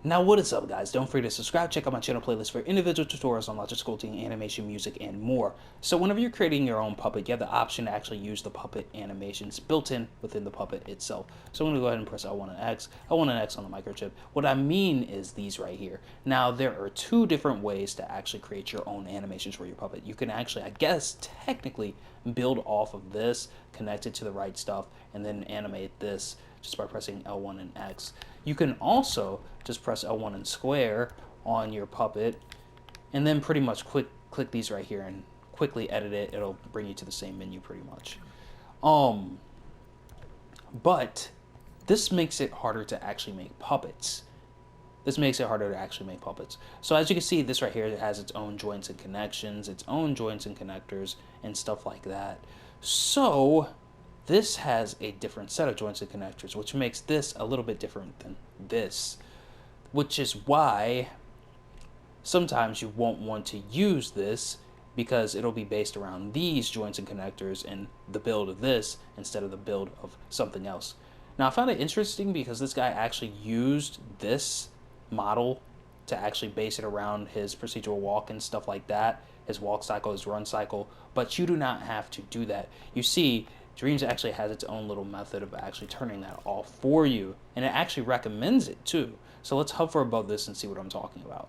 Now what is up, guys? Don't forget to subscribe, check out my channel playlist for individual tutorials on logic sculpting, animation, music, and more. So whenever you're creating your own puppet, you have the option to actually use the puppet animations built in within the puppet itself. So I'm going to go ahead and press L1 and X, L1 and X on the microchip. What I mean is these right here. Now there are two different ways to actually create your own animations for your puppet. You can actually, I guess, technically build off of this, connect it to the right stuff, and then animate this just by pressing L1 and X. You can also just press L1 and square on your puppet and then pretty much click these right here and quickly edit it. It'll bring you to the same menu pretty much. But this makes it harder to actually make puppets. So as you can see, this right here, it has its own joints and connections, its own joints and connectors and stuff like that. So this has a different set of joints and connectors, which makes this a little bit different than this, which is why sometimes you won't want to use this, because it'll be based around these joints and connectors and the build of this instead of the build of something else. Now I found it interesting because this guy actually used this model to actually base it around his procedural walk and stuff like that, his walk cycle, his run cycle, but you do not have to do that. You see, Dreams actually has its own little method of actually turning that off for you, and it actually recommends it too. So let's hover above this and see what I'm talking about.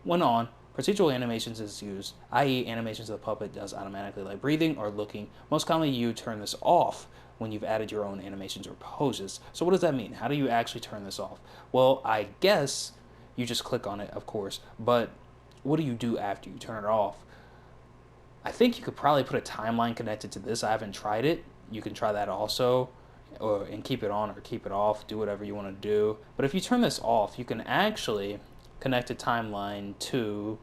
When on, procedural animations is used, i.e. animations the puppet does automatically like breathing or looking. Most commonly you turn this off when you've added your own animations or poses. So what does that mean? How do you actually turn this off? Well, I guess you just click on it, of course, but what do you do after you turn it off? I think you could probably put a timeline connected to this. I haven't tried it. You can try that also, and keep it on or keep it off. Do whatever you want to do. But if you turn this off, you can actually connect a timeline to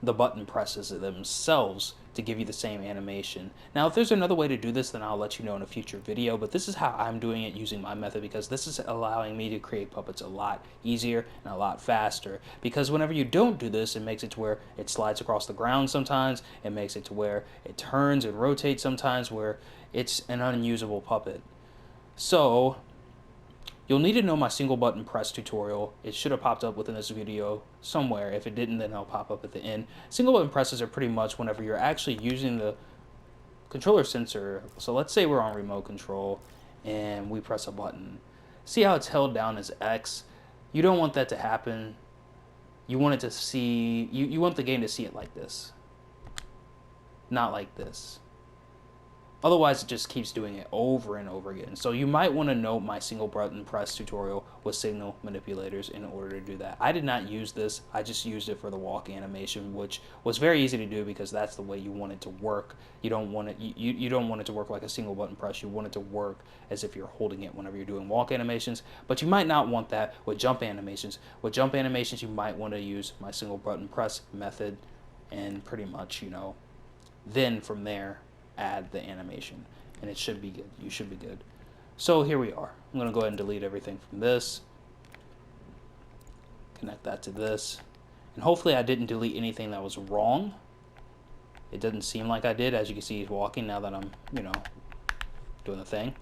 the button presses themselves to give you the same animation. Now, if there's another way to do this, then I'll let you know in a future video, but this is how I'm doing it using my method, because this is allowing me to create puppets a lot easier and a lot faster. Because whenever you don't do this, it makes it to where it slides across the ground sometimes, it makes it to where it turns and rotates sometimes, where it's an unusable puppet. So you'll need to know my single button press tutorial. It should have popped up within this video somewhere. If it didn't, then it'll pop up at the end. Single button presses are pretty much whenever you're actually using the controller sensor. So let's say we're on remote control and we press a button. See how it's held down as X? You don't want that to happen. You want it to see, you want the game to see it like this, not like this. Otherwise, it just keeps doing it over and over again. So you might want to note my single button press tutorial with signal manipulators in order to do that. I did not use this. I just used it for the walk animation, which was very easy to do because that's the way you want it to work. You don't want it, you don't want it to work like a single button press. You want it to work as if you're holding it whenever you're doing walk animations. But you might not want that with jump animations. With jump animations, you might want to use my single button press method, and pretty much, you know, then from there, add the animation, and it should be good. You should be good. So here we are. I'm going to go ahead and delete everything from this, connect that to this, and hopefully I didn't delete anything that was wrong. It doesn't seem like I did. As you can see, he's walking now that I'm, you know, doing the thing.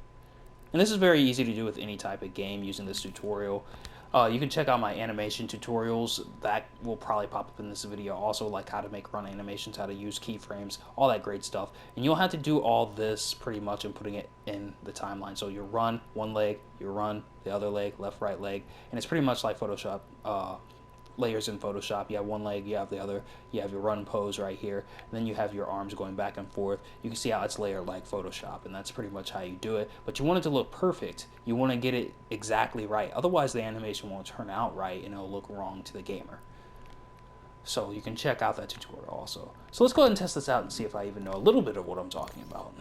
And this is very easy to do with any type of game using this tutorial. You can check out my animation tutorials. That will probably pop up in this video also, like how to make run animations, how to use keyframes, all that great stuff. And you'll have to do all this pretty much and putting it in the timeline. So you run one leg, you run the other leg, left, right leg. And it's pretty much like Photoshop, layers in Photoshop. You have one leg, you have the other, you have your run pose right here, and then you have your arms going back and forth. You can see how it's layered like Photoshop, and that's pretty much how you do it. But you want it to look perfect. You want to get it exactly right. Otherwise, the animation won't turn out right, and it'll look wrong to the gamer. So you can check out that tutorial also. So let's go ahead and test this out and see if I even know a little bit of what I'm talking about.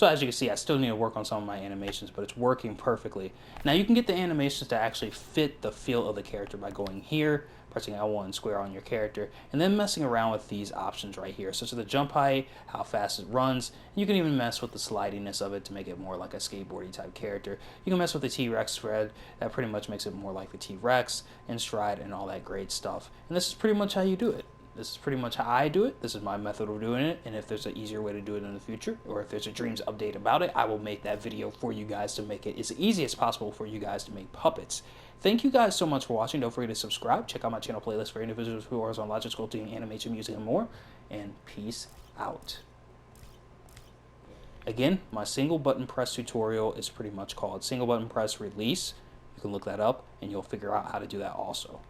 So as you can see, I still need to work on some of my animations, but it's working perfectly. Now you can get the animations to actually fit the feel of the character by going here, pressing L1 square on your character, and then messing around with these options right here, such as the jump height, how fast it runs, and you can even mess with the slidiness of it to make it more like a skateboardy type character. You can mess with the T-Rex spread, that pretty much makes it more like the T-Rex, and stride, and all that great stuff. And this is pretty much how you do it. This is pretty much how I do it. This is my method of doing it. And if there's an easier way to do it in the future, or if there's a Dreams update about it, I will make that video for you guys to make it as easy as possible for you guys to make puppets. Thank you guys so much for watching. Don't forget to subscribe. Check out my channel playlist for individuals who are on logic, sculpting, animation, music, and more. And peace out. Again, my single button press tutorial is pretty much called single button press release. You can look that up and you'll figure out how to do that also.